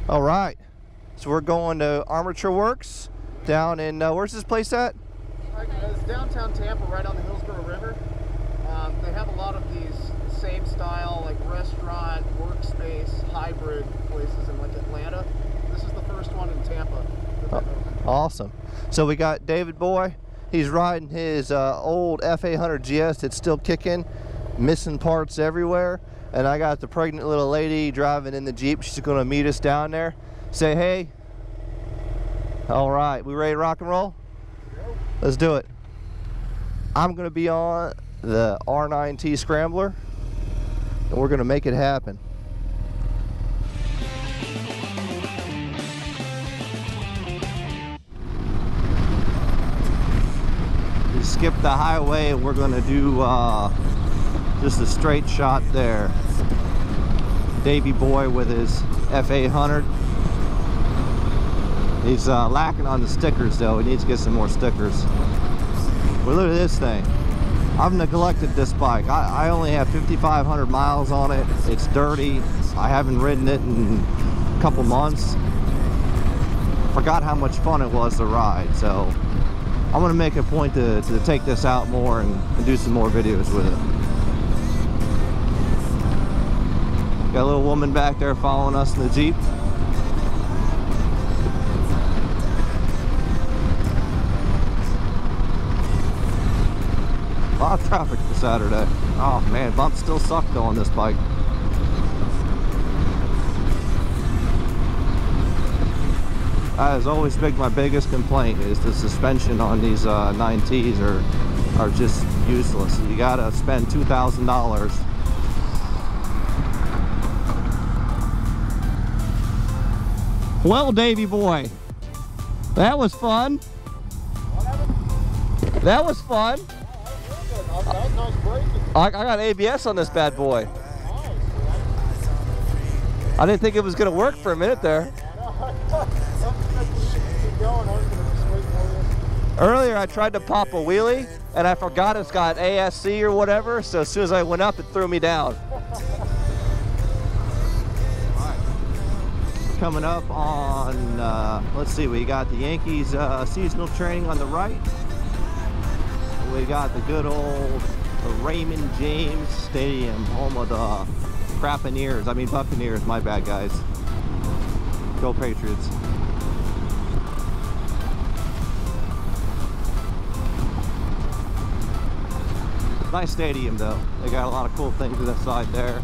All right, so we're going to Armature Works down in, where's this place at? It's downtown Tampa, right on the Hillsborough River. They have a lot of these same style, like restaurant, workspace, hybrid places in like Atlanta. This is the first one in Tampa that they've opened. Awesome. So we got David Boy. He's riding his old F800 GS that's still kicking, missing parts everywhere. And I got the pregnant little lady driving in the Jeep. She's going to meet us down there. Say hey. All right, we ready to rock and roll? Go. Let's do it. I'm going to be on the R9T Scrambler, and we're going to make it happen. We skipped the highway, and we're going to do just a straight shot there. Davey Boy with his F800. He's lacking on the stickers though. He needs to get some more stickers. But look at this thing. I've neglected this bike. I only have 5,500 miles on it. It's dirty. I haven't ridden it in a couple months. Forgot how much fun it was to ride. So I'm gonna make a point to take this out more and do some more videos with it. Got a little woman back there following us in the Jeep. A lot of traffic for Saturday. Oh man, bumps still suck though on this bike. That has always been my biggest complaint, is the suspension on these 9Ts are just useless. You gotta spend $2,000. Well, Davey Boy, that was fun. That was fun. That was nice braking. I got ABS on this bad boy. I didn't think it was going to work for a minute there. Earlier I tried to pop a wheelie and I forgot it's got ASC or whatever, so as soon as I went up it threw me down. Coming up on, let's see, we got the Yankees seasonal training on the right. We got the good old Raymond James Stadium, home of the Buccaneers, my bad guys. Go Patriots. Nice stadium though. They got a lot of cool things to the side there.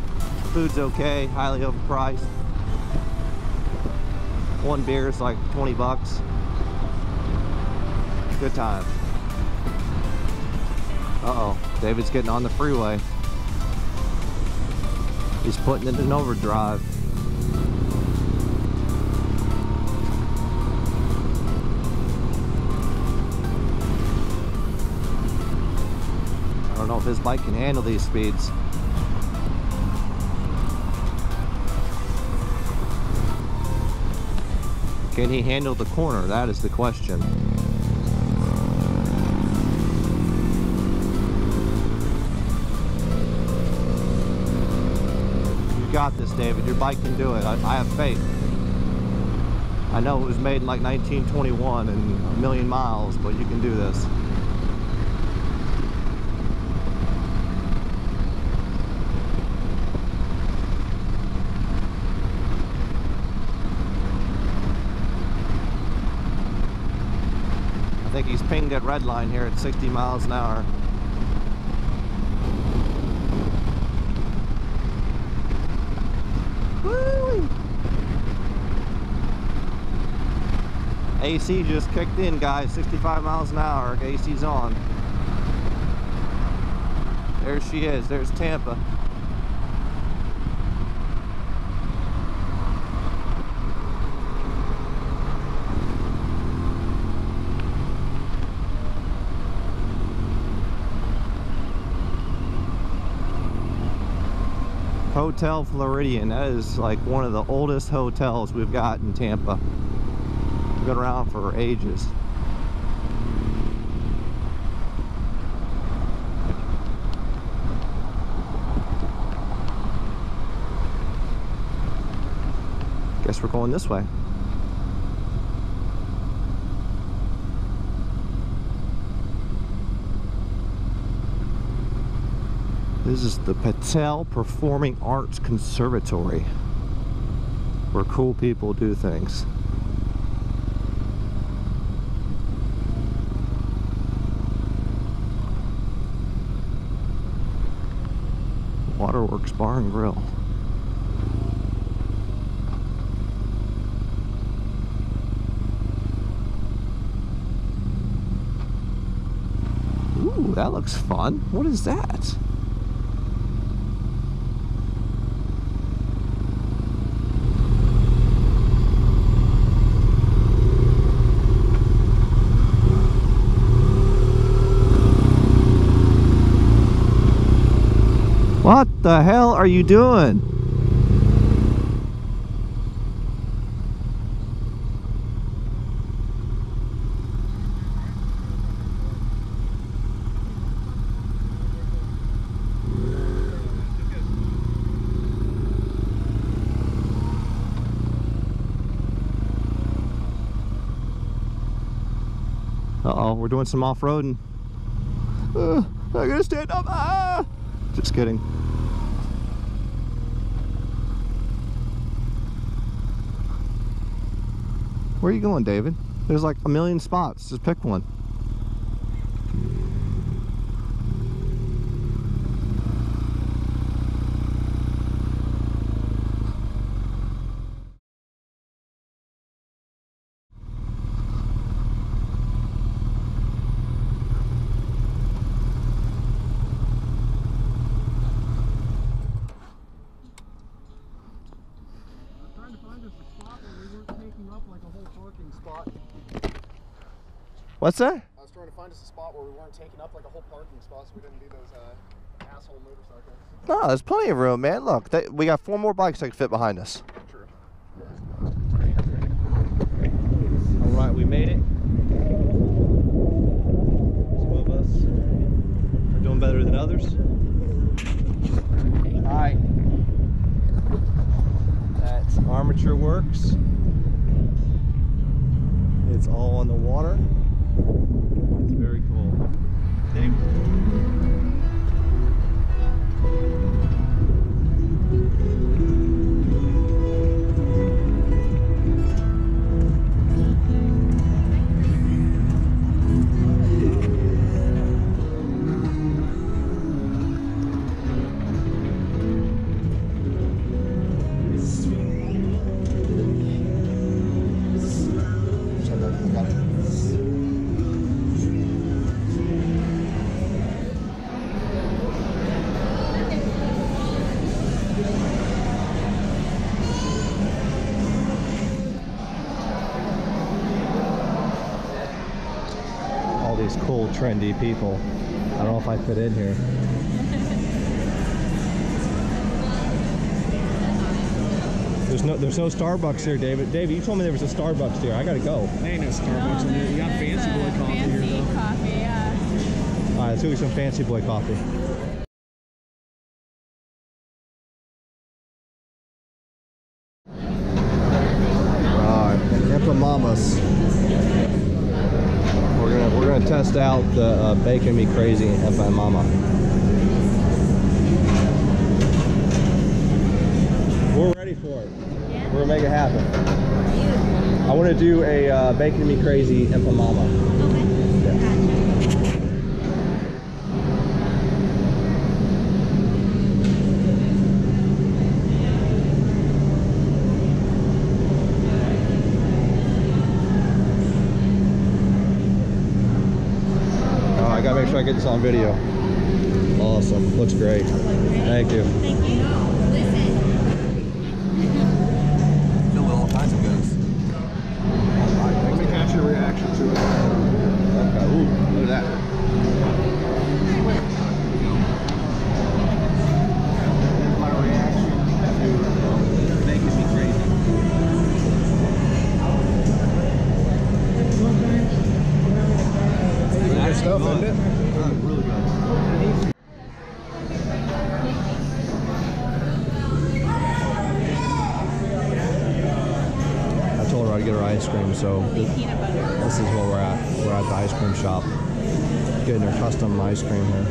Food's okay, highly overpriced. One beer is like 20 bucks. Good time. Uh-oh, David's getting on the freeway. He's putting it in overdrive. I don't know if his bike can handle these speeds. Can he handle the corner? That is the question. You got this, David. Your bike can do it. I have faith. I know it was made in like 1921 and a million miles, but you can do this. I think he's pinged that red line here at 60 miles an hour. Woo! AC just kicked in, guys. 65 miles an hour. AC's on. There she is. There's Tampa. Hotel Floridian. That is like one of the oldest hotels we've got in Tampa. Been around for ages. Guess we're going this way. This is the Patel Performing Arts Conservatory, where cool people do things. Waterworks Bar and Grill. Ooh, that looks fun. What is that? What the hell are you doing? Uh-oh, we're doing some off-roading. I gotta stand up. Ah! Just kidding. Where are you going, David? There's like a million spots. Just pick one. What's that? I was trying to find us a spot where we weren't taking up like a whole parking spot, so we didn't do those asshole motorcycles. No, there's plenty of room, man. Look, we got 4 more bikes that can fit behind us. True. All right, we made it. Some of us are doing better than others. Hi. That's Armature Works. It's all on the water. It's very cool. Dave. These cool trendy people. I don't know if I fit in here. There's no Starbucks here, David. David, you told me there was a Starbucks here. I gotta go. There ain't no Starbucks in here. You got Fancy Boy coffee here though. Fancy coffee, yeah. All right, let's do some Fancy Boy coffee. Tampa Mamas. We're gonna test out the Bacon Me Crazy Tampa Mama. We're ready for it. Yeah. We're gonna make it happen. I want to do a Bacon Me Crazy Tampa Mama. Okay. I gotta make sure I get this on video. Awesome. Looks great. Thank you. Thank you. Listen. Fill all kinds of goods. Let me catch your reaction to it. Okay. Ooh, look at that. My reaction to Making Me Crazy. Good stuff, isn't it? Really good. where I get our ice cream, so Peanut butter. this is where we're at. We're at the ice cream shop, getting our custom ice cream here.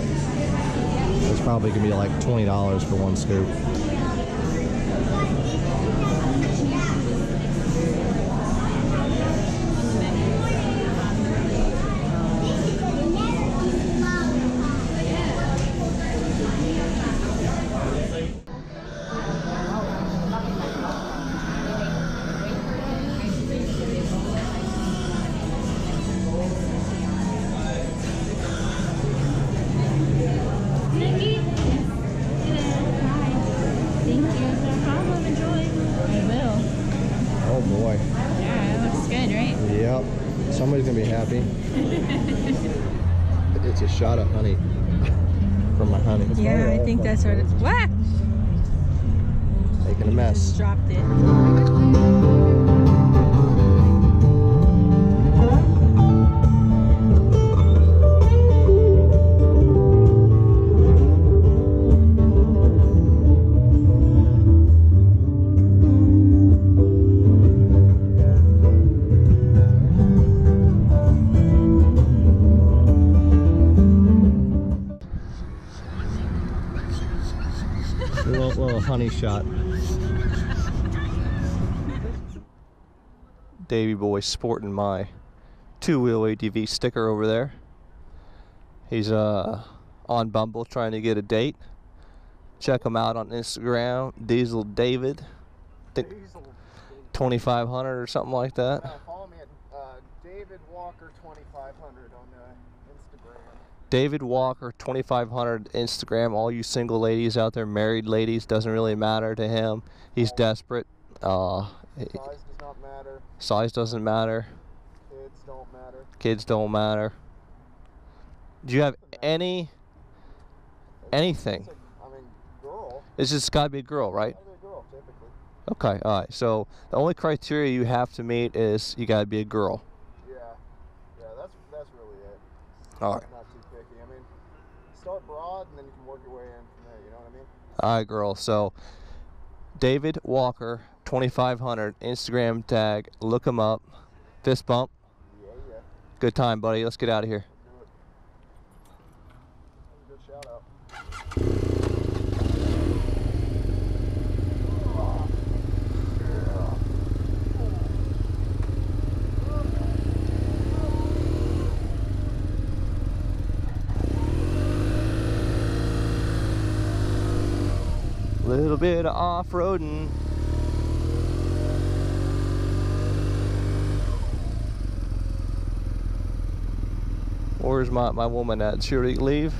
It's probably gonna be like $20 for one scoop. Oh boy. Yeah, it looks good, right? Yep. Somebody's gonna be happy. It's a shot of honey from my honey. Yeah, I think that's what it's. What? Making a mess. Just dropped it. Little honey shot. Davey boy sporting my two-wheel ATV sticker over there. He's on Bumble trying to get a date. Check him out on Instagram, Diesel David. I think 2500 or something like that. Follow me at David Walker 2500 on Instagram. David Walker 2500 Instagram. All you single ladies out there, married ladies, doesn't really matter to him. He's desperate. Size does not matter. Size doesn't matter. Kids don't matter. Kids don't matter. Do you have anything? I mean, girl. It's just gotta be a girl, right? Gotta be a girl, typically. Okay, all right. So the only criteria you have to meet is you gotta be a girl. Yeah, that's really it. All right. Not too picky. I mean, start broad and then you can work your way in from there. You know what I mean? All right, girl. So David Walker 2500 Instagram tag. Look him up. Fist bump. Yeah. Good time, buddy. Let's get out of here. Do it. Good shout out. Little bit of off-roading. Where's my woman at? Did she already leave?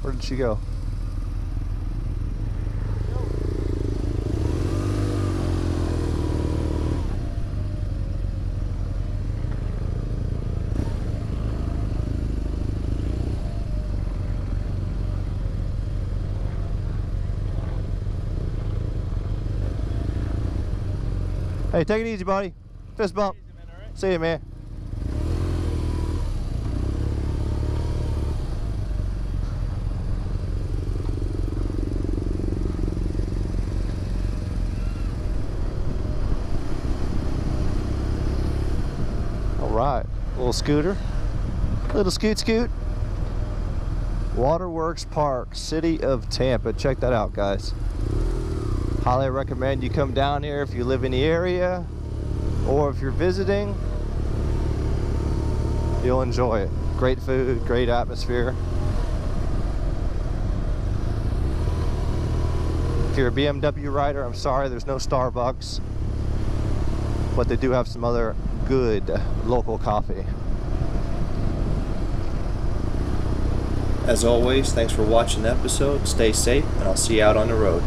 Where did she go? Hey, take it easy, buddy. Fist bump. Easy, man, all right? See you, man. All right, little scooter, little scoot. Waterworks Park, City of Tampa. Check that out, guys. Highly recommend you come down here if you live in the area or if you're visiting. You'll enjoy it. Great food, great atmosphere. If you're a BMW rider, I'm sorry there's no Starbucks, but they do have some other good local coffee. As always, thanks for watching the episode. Stay safe, and I'll see you out on the road.